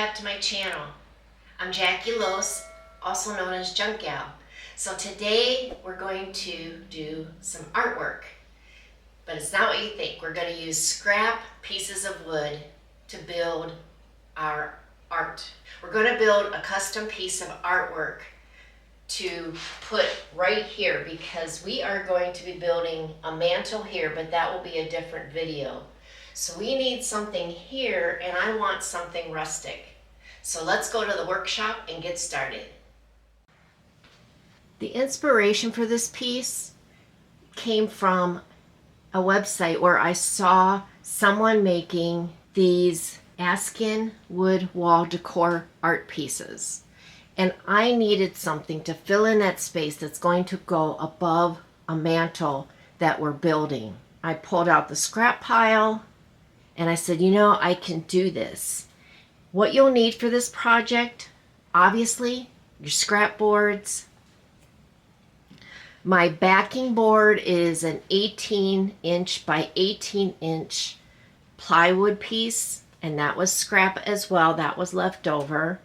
back to my channel. I'm Jackie Los, also known as Junk Gal. So today we're going to do some artwork, but it's not what you think. We're going to use scrap pieces of wood to build our art. We're going to build a custom piece of artwork to put right here because we are going to be building a mantle here, but that will be a different video. So we need something here, and I want something rustic. So let's go to the workshop and get started. The inspiration for this piece came from a website where I saw someone making these Asken wood wall decor art pieces. And I needed something to fill in that space that's going to go above a mantle that we're building. I pulled out the scrap pile and I said, you know, I can do this. What you'll need for this project, obviously, your scrap boards. My backing board is an 18-inch by 18-inch plywood piece, and that was scrap as well. That was left over.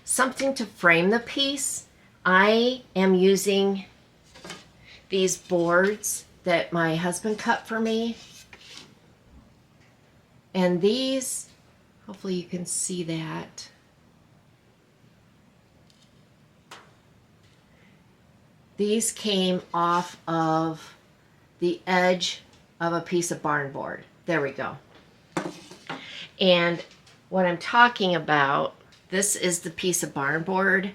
Something to frame the piece. I am using these boards that my husband cut for me. And these, hopefully you can see that. These came off of the edge of a piece of barnboard. There we go. And what I'm talking about, this is the piece of barnboard.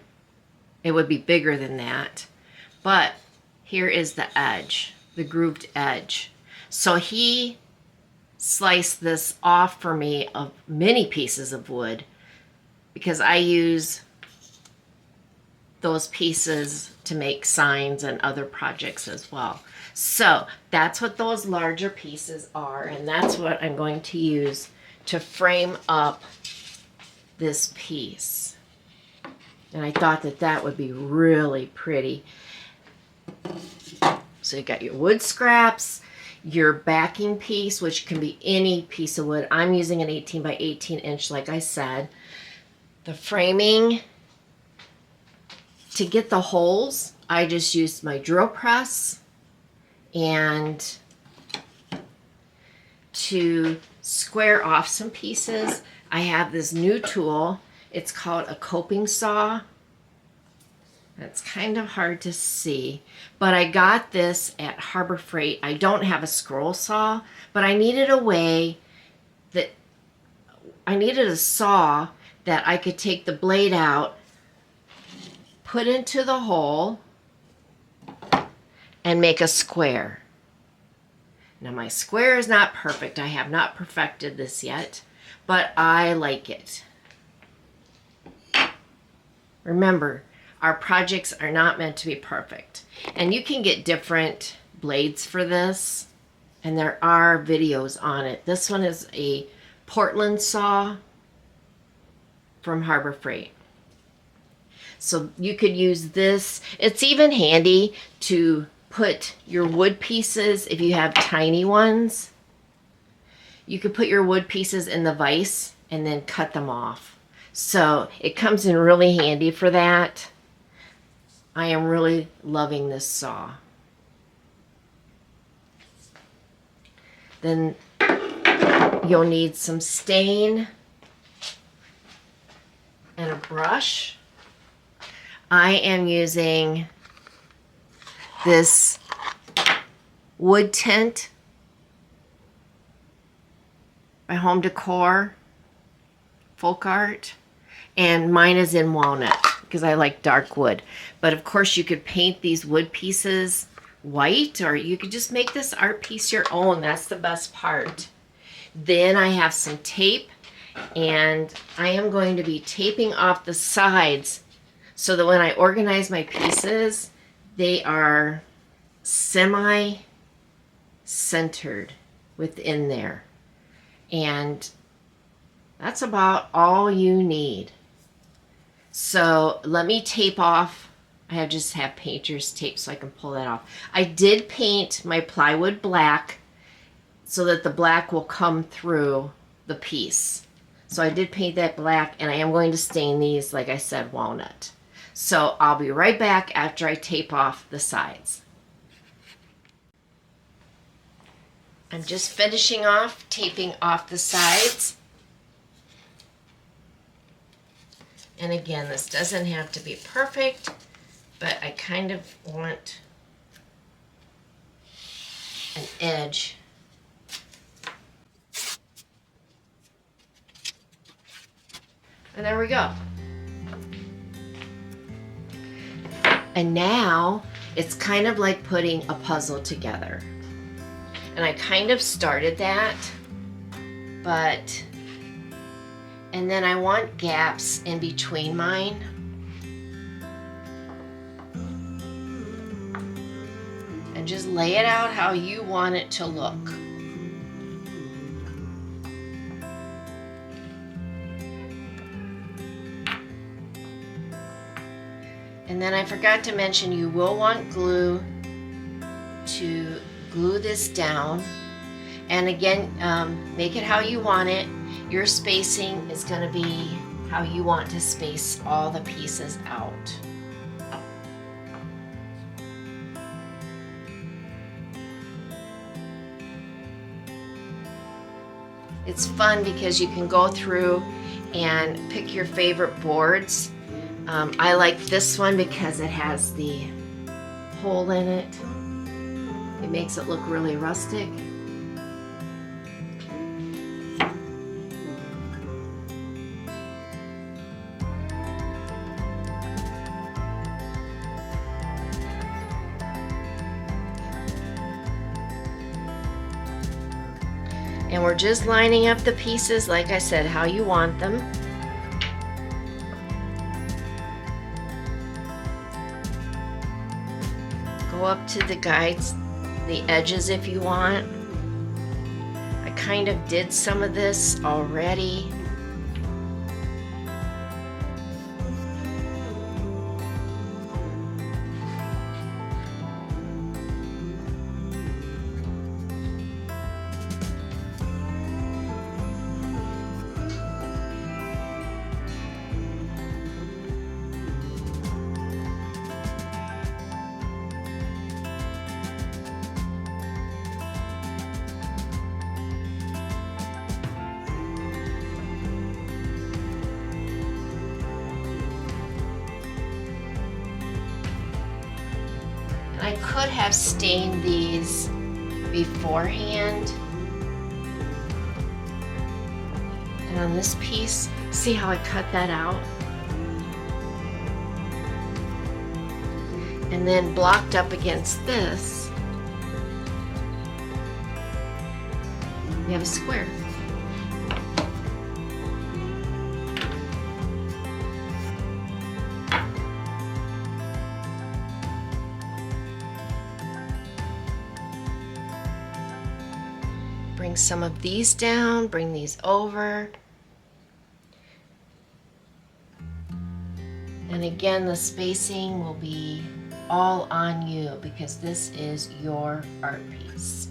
It would be bigger than that. But here is the edge, the grooved edge. So he sliced this off for me of many pieces of wood because I use those pieces to make signs and other projects as well. So that's what those larger pieces are, and that's what I'm going to use to frame up this piece. And I thought that that would be really pretty. So you got your wood scraps, your backing piece, which can be any piece of wood. I'm using an 18 by 18 inch, like I said. The framing, to get the holes, I just used my drill press, and to square off some pieces, I have this new tool. It's called a coping saw. It's kind of hard to see, but I got this at Harbor Freight. I don't have a scroll saw, but I needed a saw that I could take the blade out, put into the hole, and make a square. Now my square is not perfect. I have not perfected this yet, but I like it. Remember, our projects are not meant to be perfect. And you can get different blades for this, and there are videos on it. This one is a Portland saw from Harbor Freight. So you could use this. It's even handy to put your wood pieces, if you have tiny ones, you could put your wood pieces in the vise and then cut them off. So it comes in really handy for that. I am really loving this saw. Then you'll need some stain and a brush. I am using this wood tint by Home Decor, Folk Art, and mine is in walnut because I like dark wood. But of course you could paint these wood pieces white, or you could just make this art piece your own. That's the best part. Then I have some tape, and I am going to be taping off the sides so that when I organize my pieces, they are semi-centered within there. And that's about all you need. So let me tape off. I just have painter's tape so I can pull that off. I did paint my plywood black so that the black will come through the piece. So I did paint that black, and I am going to stain these, like I said, walnut. So I'll be right back after I tape off the sides. I'm just finishing off taping off the sides. And again, this doesn't have to be perfect, but I kind of want an edge. And there we go. And now it's kind of like putting a puzzle together. And I kind of started that, but, and then I want gaps in between mine. And just lay it out how you want it to look. And then I forgot to mention, you will want glue to glue this down. And again, make it how you want it. Your spacing is going to be how you want to space all the pieces out. It's fun because you can go through and pick your favorite boards. I like this one because it has the hole in it. It makes it look really rustic. And we're just lining up the pieces, like I said, how you want them. Go up to the guides, the edges if you want. I kind of did some of this already. I could have stained these beforehand. And on this piece, see how I cut that out? And then blocked up against this, we have a square. Bring some of these down, bring these over. And again, the spacing will be all on you because this is your art piece.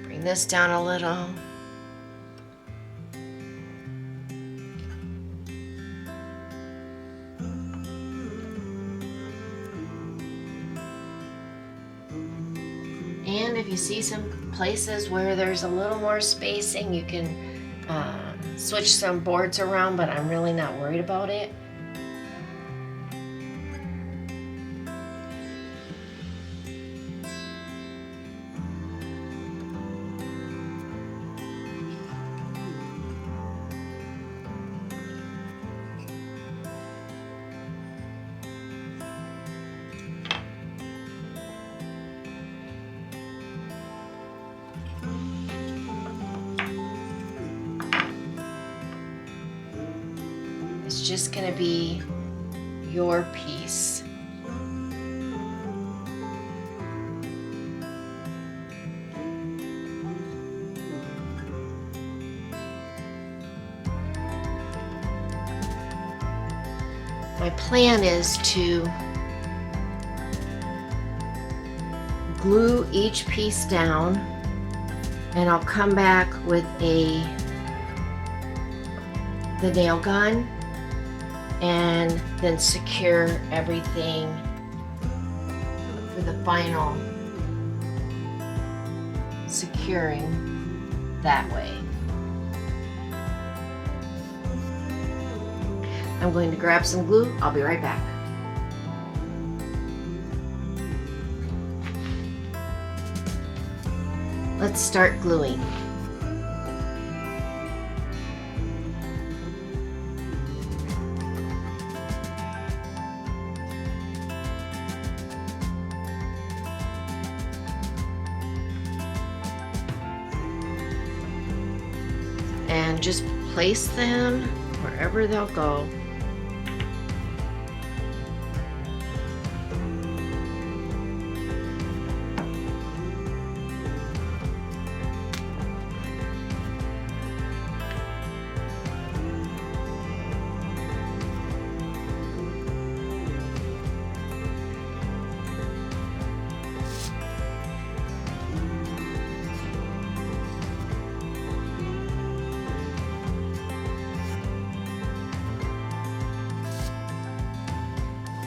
Bring this down a little. And if you see some places where there's a little more spacing, you can switch some boards around, but I'm really not worried about it. It's just going to be your piece. My plan is to glue each piece down And I'll come back with the nail gun and then secure everything for the final securing that way. I'm going to grab some glue. I'll be right back. Let's start gluing. And just place them wherever they'll go.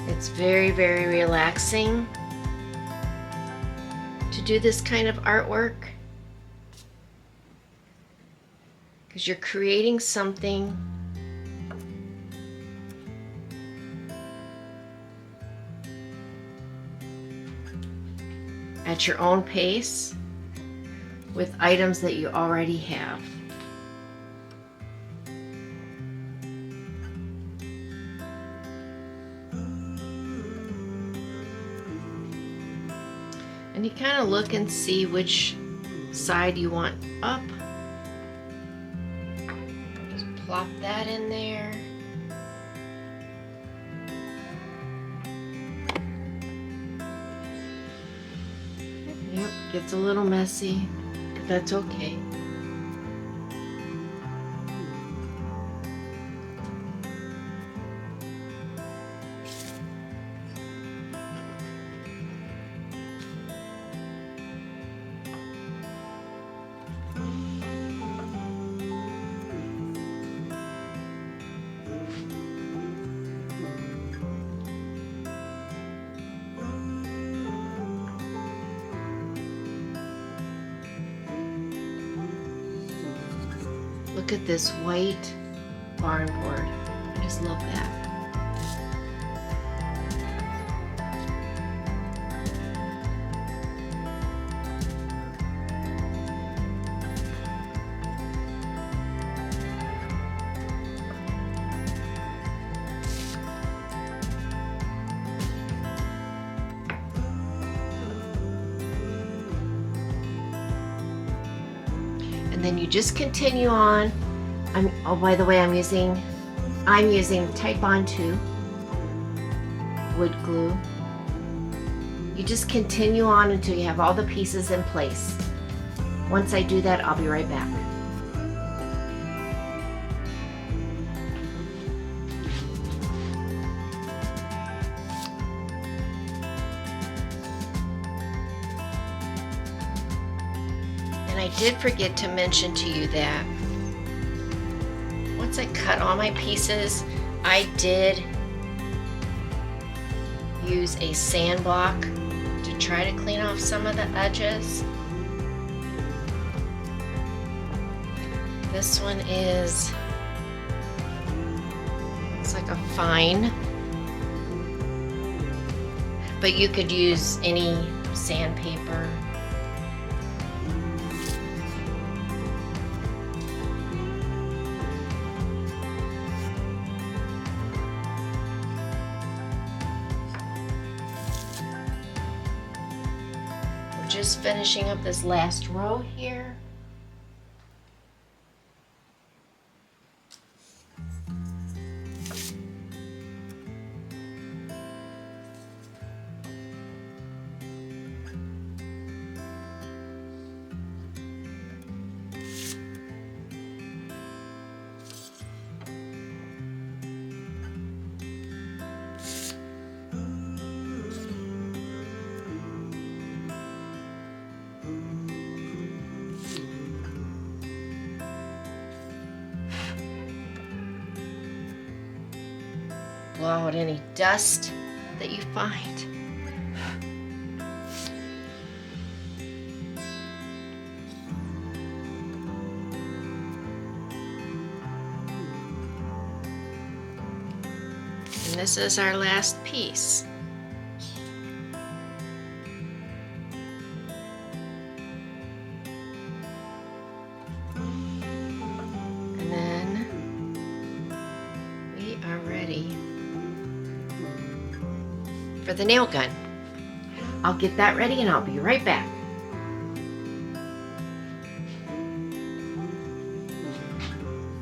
It's very, very relaxing to do this kind of artwork because you're creating something at your own pace with items that you already have. And you kind of look and see which side you want up. Just plop that in there. Yep, gets a little messy, but that's okay. Look at this white barnboard. I just love that. And then you just continue on. Oh, by the way, I'm using Type On 2 wood glue. You just continue on until you have all the pieces in place. Once I do that, I'll be right back. And I did forget to mention to you that once I cut all my pieces, I did use a sand block to try to clean off some of the edges. This one is, it's like a fine, but you could use any sandpaper. Just finishing up this last row here. blow out any dust that you find. And this is our last piece. And then we are ready for the nail gun. I'll get that ready and I'll be right back.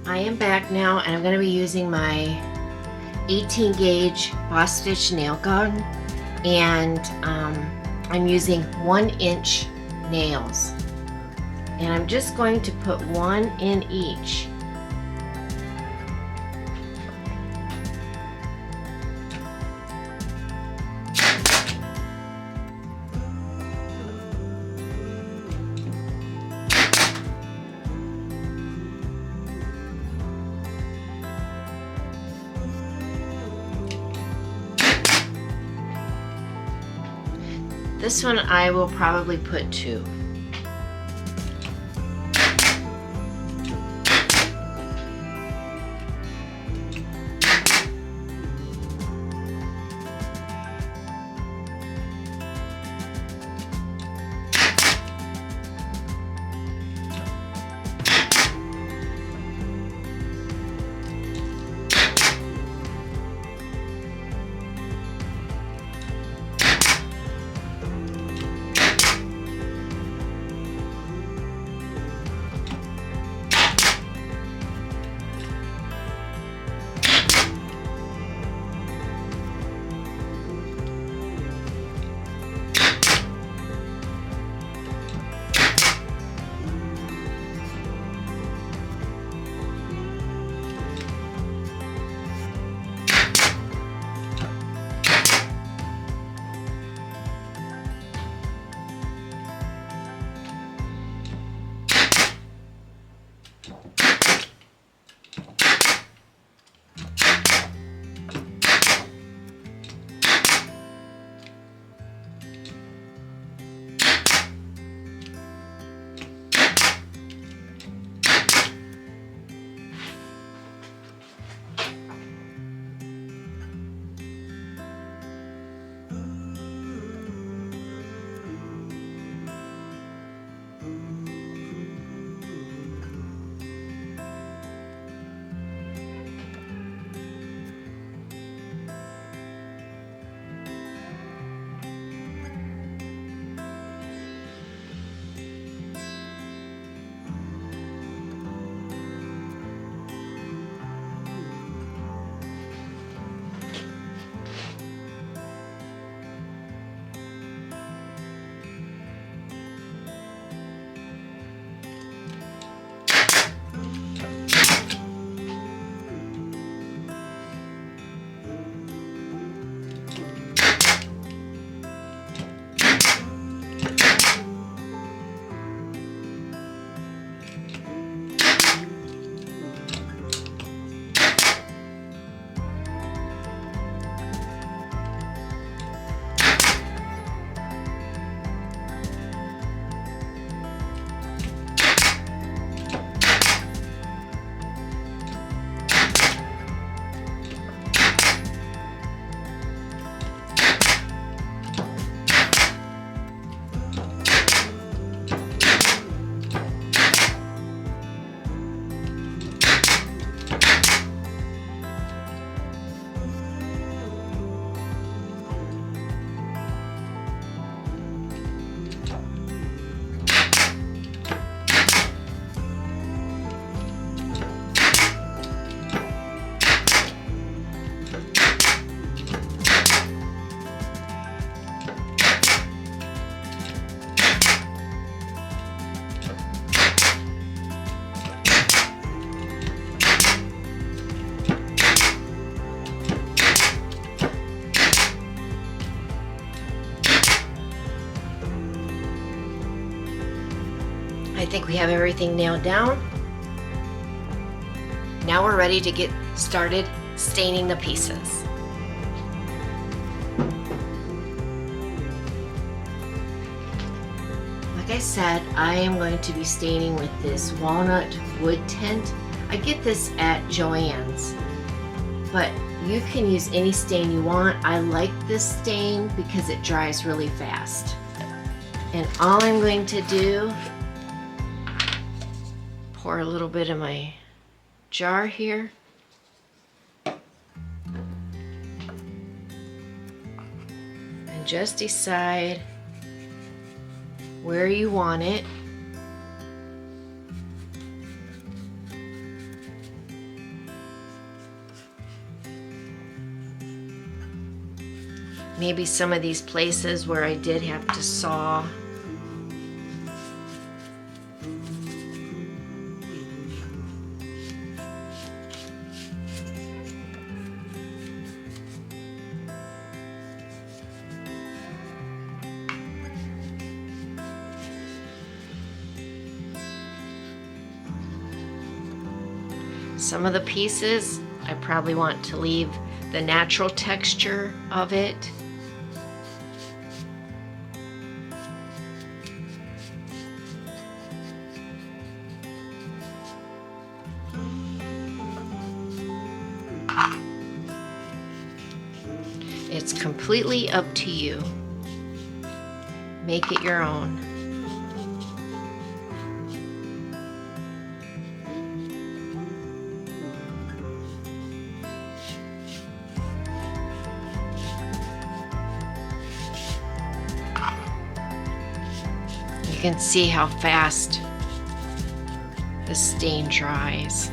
I am back now and I'm going to be using my 18 gauge Bostitch nail gun, and I'm using 1-inch nails, and I'm just going to put one in each. This one I will probably put 2. I think we have everything nailed down. Now we're ready to get started staining the pieces. Like I said, I am going to be staining with this walnut wood tint. I get this at Joann's, but you can use any stain you want. I like this stain because it dries really fast. And all I'm going to do, pour a little bit in my jar here. And just decide where you want it. Maybe some of these places where I did have to saw. Some of the pieces, I probably want to leave the natural texture of it. It's completely up to you. Make it your own. You can see how fast the stain dries.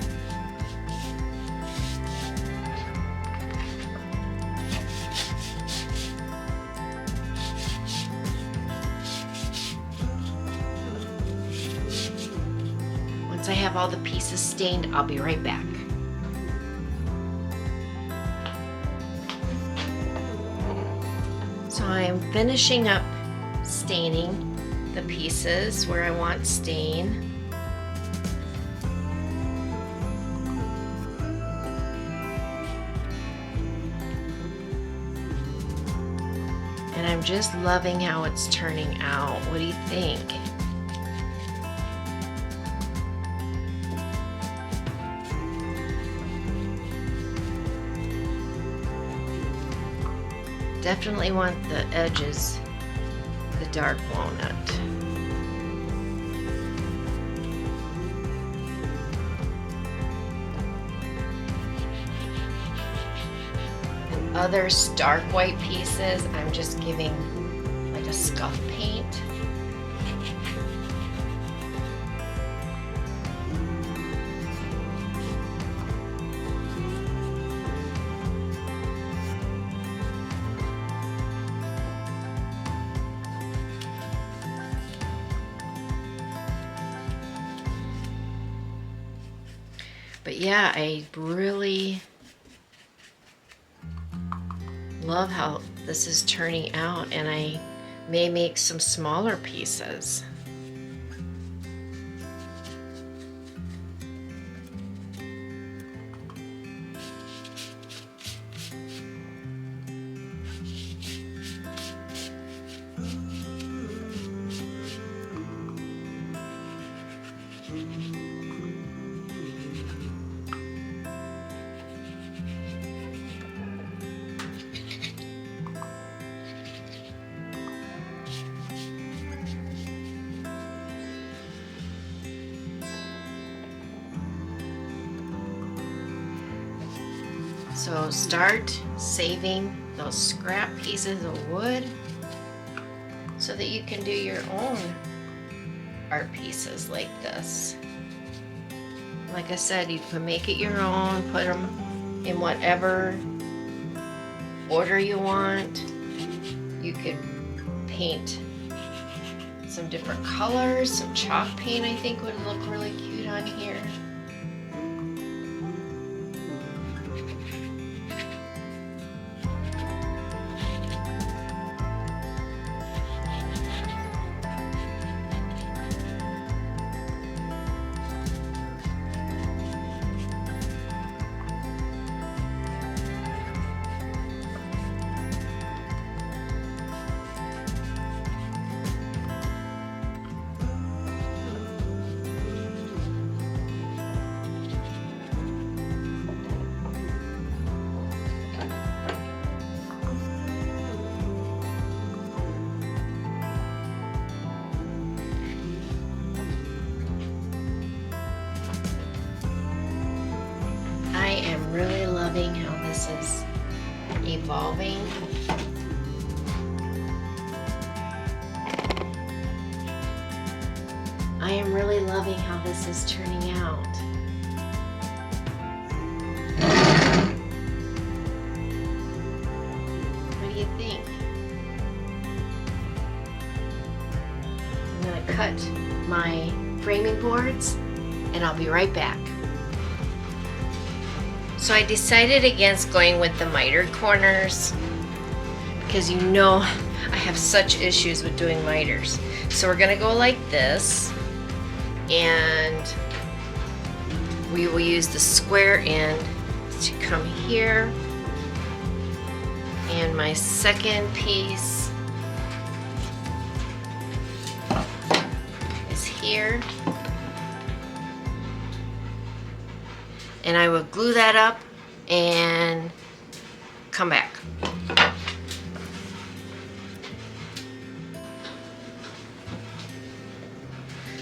Once I have all the pieces stained, I'll be right back. So I am finishing up staining the pieces where I want stain. And I'm just loving how it's turning out. What do you think? Definitely want the edges, the dark walnut. And other stark white pieces, I'm just giving like a scuff paint. But yeah, I really love how this is turning out, and I may make some smaller pieces. So start saving those scrap pieces of wood so that you can do your own art pieces like this. Like I said, you can make it your own, put them in whatever order you want. You could paint some different colors, some chalk paint I think would look really cute on here. loving how this is evolving. I am really loving how this is turning out. What do you think? I'm going to cut my framing boards and I'll be right back. So I decided against going with the mitered corners because you know I have such issues with doing miters. So we're going to go like this, and we will use the square end to come here, and my second piece is here. And I will glue that up and come back.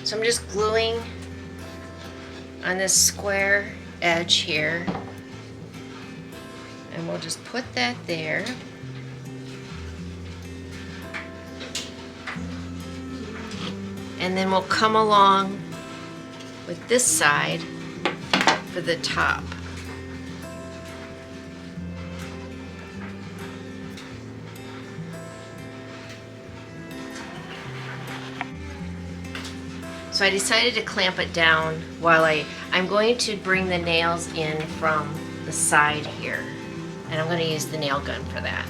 So I'm just gluing on this square edge here. And we'll just put that there. And then we'll come along with this side for the top. So I decided to clamp it down while I'm going to bring the nails in from the side here. And I'm going to use the nail gun for that.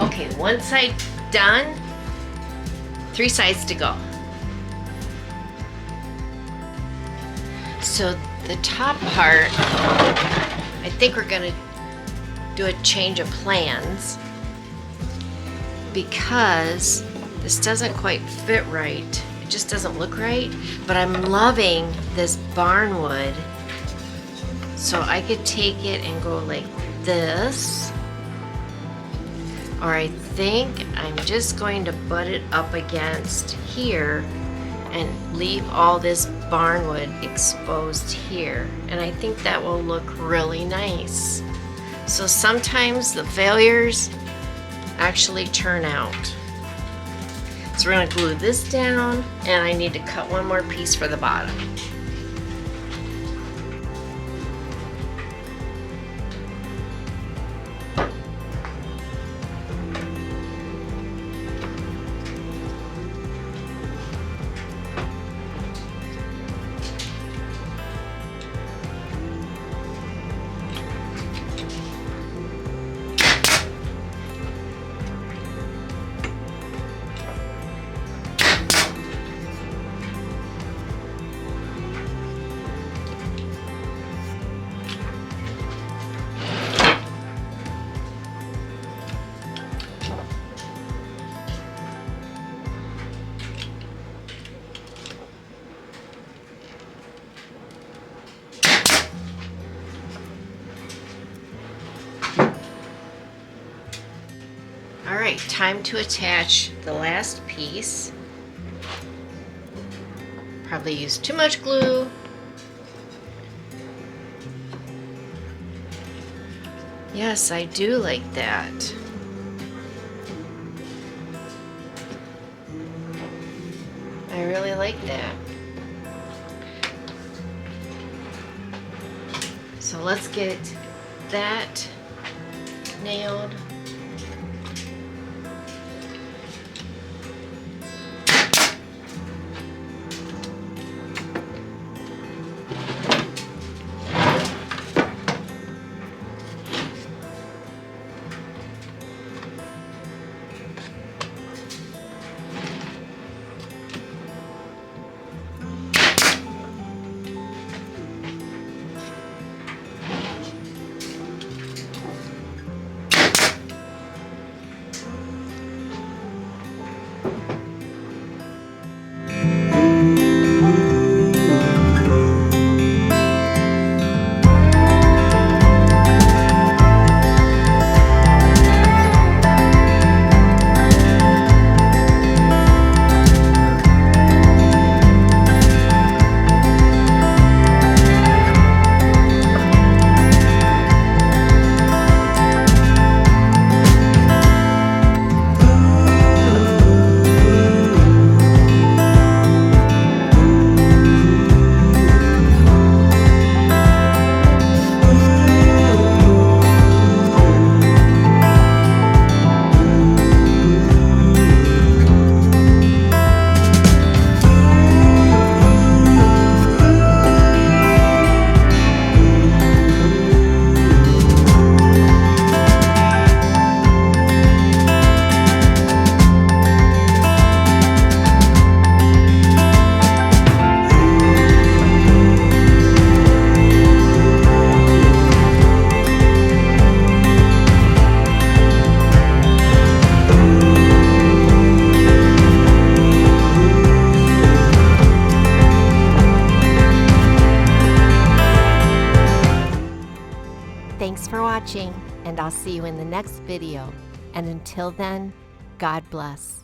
Okay, one side done, 3 sides to go. So the top part, I think we're gonna do a change of plans because this doesn't quite fit right. It just doesn't look right, but I'm loving this barnwood. So I could take it and go like this. Or I think I'm just going to butt it up against here and leave all this barnwood exposed here. And I think that will look really nice. So sometimes the failures actually turn out. So we're gonna glue this down, and I need to cut one more piece for the bottom. Alright, time to attach the last piece. Probably used too much glue. Yes, I do like that. I really like that. So let's get that nailed. for watching, and I'll see you in the next video. And until then, God bless.